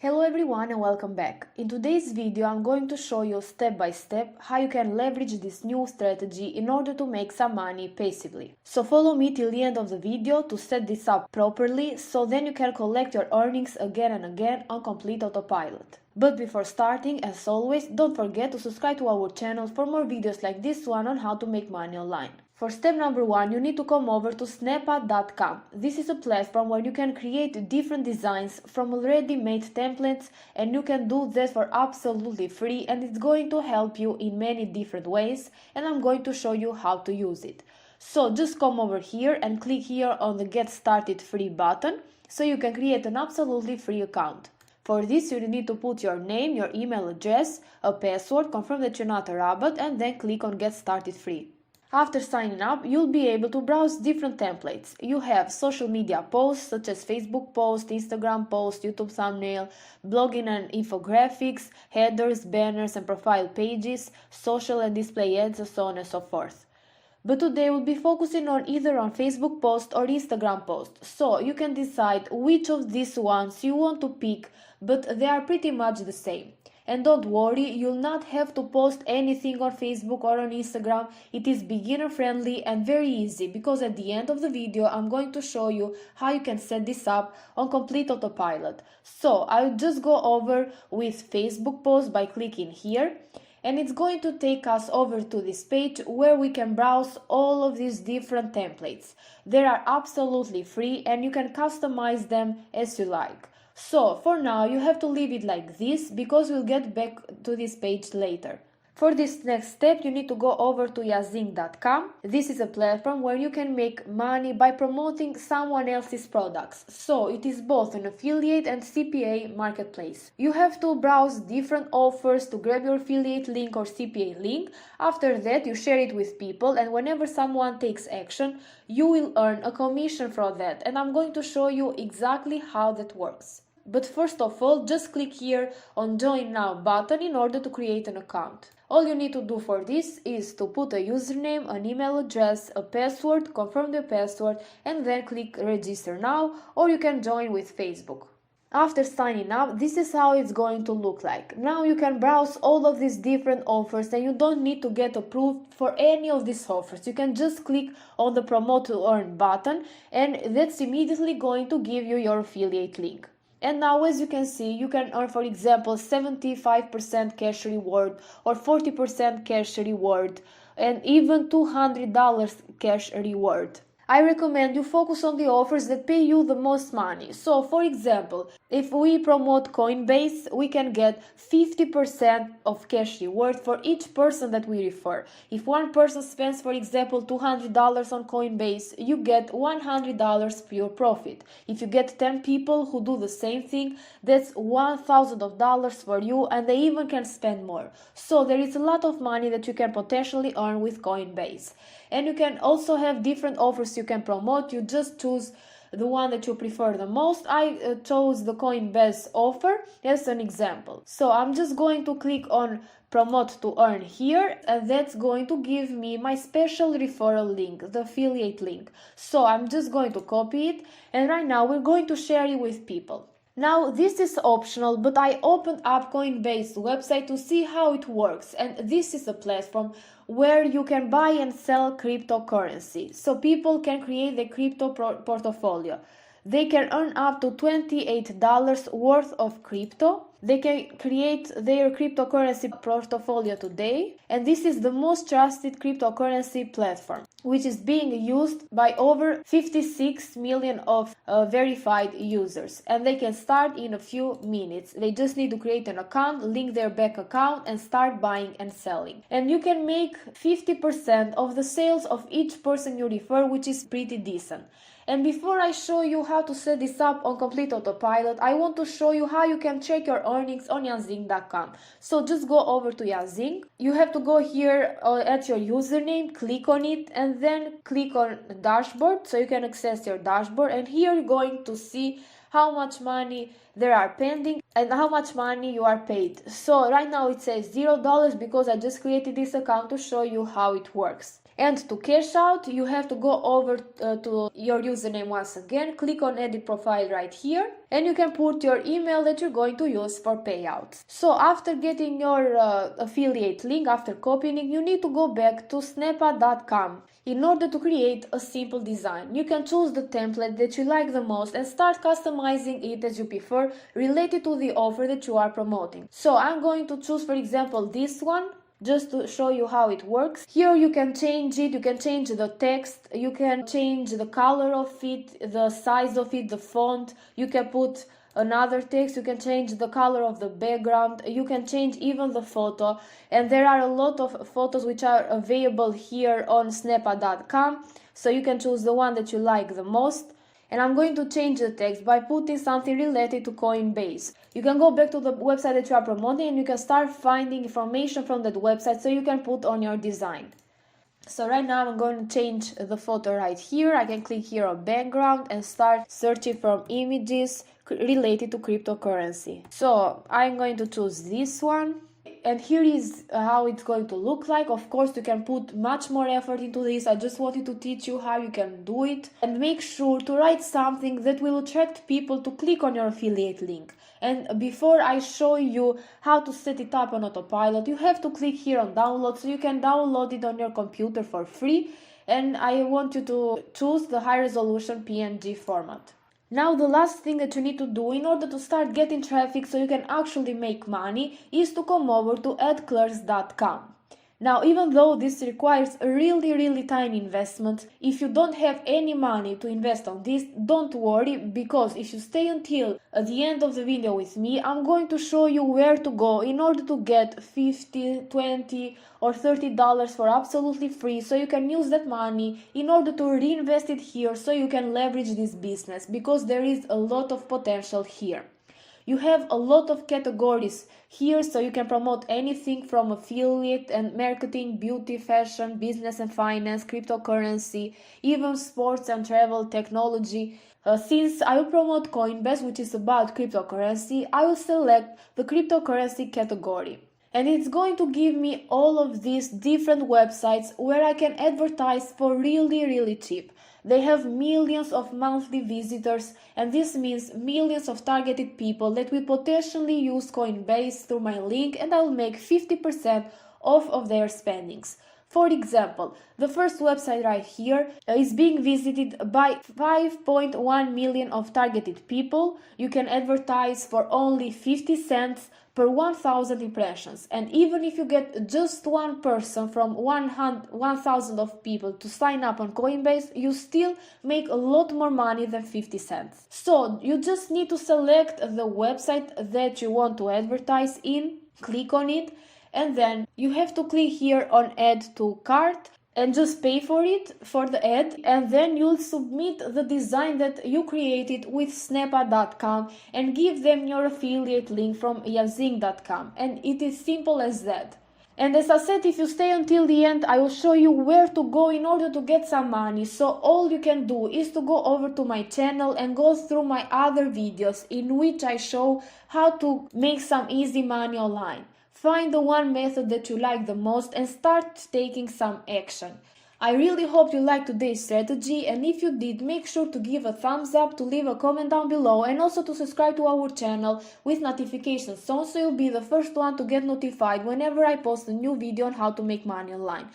Hello everyone and welcome back. In today's video I'm going to show you step by step how you can leverage this new strategy in order to make some money passively. So follow me till the end of the video to set this up properly so then you can collect your earnings again and again on complete autopilot. But before starting, as always, don't forget to subscribe to our channel for more videos like this one on how to make money online. For step number 1, you need to come over to Snapa.com. This is a platform where you can create different designs from already made templates, and you can do that for absolutely free, and it's going to help you in many different ways, and I'm going to show you how to use it. So just come over here and click here on the Get Started Free button so you can create an absolutely free account. For this, you need to put your name, your email address, a password, confirm that you're not a robot, and then click on Get Started Free. After signing up, you'll be able to browse different templates. You have social media posts such as Facebook post, Instagram post, YouTube thumbnail, blogging and infographics, headers, banners and profile pages, social and display ads, and so on and so forth. But today we'll be focusing on either on Facebook post or Instagram post, so you can decide which of these ones you want to pick, but they are pretty much the same. And don't worry, you'll not have to post anything on Facebook or on Instagram. It is beginner friendly and very easy because at the end of the video I'm going to show you how you can set this up on complete autopilot. So I'll just go over with Facebook post by clicking here. And it's going to take us over to this page where we can browse all of these different templates. They are absolutely free and you can customize them as you like. So for now you have to leave it like this because we'll get back to this page later. For this next step, you need to go over to Yazing.com. This is a platform where you can make money by promoting someone else's products. So it is both an affiliate and CPA marketplace. You have to browse different offers to grab your affiliate link or CPA link. After that, you share it with people, and whenever someone takes action, you will earn a commission for that. And I'm going to show you exactly how that works. But first of all, just click here on Join Now button in order to create an account. All you need to do for this is to put a username, an email address, a password, confirm the password, and then click Register Now, or you can join with Facebook. After signing up, this is how it's going to look like. Now you can browse all of these different offers and you don't need to get approved for any of these offers. You can just click on the Promote to Earn button and that's immediately going to give you your affiliate link. And now, as you can see, you can earn, for example, 75% cash reward or 40% cash reward and even $200 cash reward. I recommend you focus on the offers that pay you the most money. So, for example, if we promote Coinbase, we can get 50% of cash reward for each person that we refer. If one person spends, for example, $200 on Coinbase, you get $100 pure profit. If you get 10 people who do the same thing, that's $1,000 for you, and they even can spend more. So there is a lot of money that you can potentially earn with Coinbase. And you can also have different offers you can promote. You just choose the one that you prefer the most. I chose the Coinbase offer as an example. So I'm just going to click on Promote to Earn here, and that's going to give me my special referral link, the affiliate link. So I'm just going to copy it, and right now we're going to share it with people. Now this is optional, but I opened up Coinbase website to see how it works, and this is a platform where you can buy and sell cryptocurrency. So people can create a crypto portfolio. They can earn up to $28 worth of crypto. They can create their cryptocurrency portfolio today, and this is the most trusted cryptocurrency platform, which is being used by over 56 million of verified users, and they can start in a few minutes. They just need to create an account, link their bank account, and start buying and selling. And you can make 50% of the sales of each person you refer, which is pretty decent. And before I show you how to set this up on complete autopilot, I want to show you how you can check your earnings on Yazing.com. So just go over to Yazing. You have to go here at your username, click on it, and then click on dashboard so you can access your dashboard. And here you're going to see how much money there are pending and how much money you are paid. So right now it says $0 because I just created this account to show you how it works. And to cash out, you have to go over to your username once again, click on edit profile right here, and you can put your email that you're going to use for payouts. So after getting your affiliate link, after copying it, you need to go back to snapa.com in order to create a simple design. You can choose the template that you like the most and start customizing it as you prefer, related to the offer that you are promoting. So I'm going to choose, for example, this one, just to show you how it works. Here you can change it, you can change the text, you can change the color of it, the size of it, the font, you can put another text, you can change the color of the background, you can change even the photo, and there are a lot of photos which are available here on snapa.com, so you can choose the one that you like the most. And I'm going to change the text by putting something related to Coinbase. You can go back to the website that you are promoting and you can start finding information from that website so you can put on your design. So right now I'm going to change the photo right here. I can click here on background and start searching from images related to cryptocurrency. So I'm going to choose this one. And here is how it's going to look like. Of course, you can put much more effort into this. I just wanted to teach you how you can do it. And make sure to write something that will attract people to click on your affiliate link. And before I show you how to set it up on autopilot, you have to click here on download, so you can download it on your computer for free. And I want you to choose the high resolution PNG format. Now the last thing that you need to do in order to start getting traffic so you can actually make money is to come over to adclerks.com. Now, even though this requires a really tiny investment, if you don't have any money to invest on this, don't worry, because if you stay until the end of the video with me, I'm going to show you where to go in order to get $50, $20 or $30 for absolutely free, so you can use that money in order to reinvest it here so you can leverage this business, because there is a lot of potential here. You have a lot of categories here, so you can promote anything from affiliate and marketing, beauty, fashion, business and finance, cryptocurrency, even sports and travel, technology. Since I will promote Coinbase, which is about cryptocurrency, I will select the cryptocurrency category. And it's going to give me all of these different websites where I can advertise for really cheap. They have millions of monthly visitors, and this means millions of targeted people that will potentially use Coinbase through my link, and I will make 50% off of their spendings. For example, the first website right here is being visited by 5.1 million of targeted people. You can advertise for only 50 cents per 1,000 impressions, and even if you get just one person from 1,000 of people to sign up on Coinbase, you still make a lot more money than 50 cents. So you just need to select the website that you want to advertise in, click on it, and then you have to click here on add to cart and just pay for it, for the ad, and then you'll submit the design that you created with snapa.com and give them your affiliate link from yazing.com, and it is simple as that. And as I said, if you stay until the end, I will show you where to go in order to get some money. So all you can do is to go over to my channel and go through my other videos in which I show how to make some easy money online. Find the one method that you like the most and start taking some action. I really hope you liked today's strategy, and if you did, make sure to give a thumbs up, to leave a comment down below, and also to subscribe to our channel with notifications on, so you'll be the first one to get notified whenever I post a new video on how to make money online.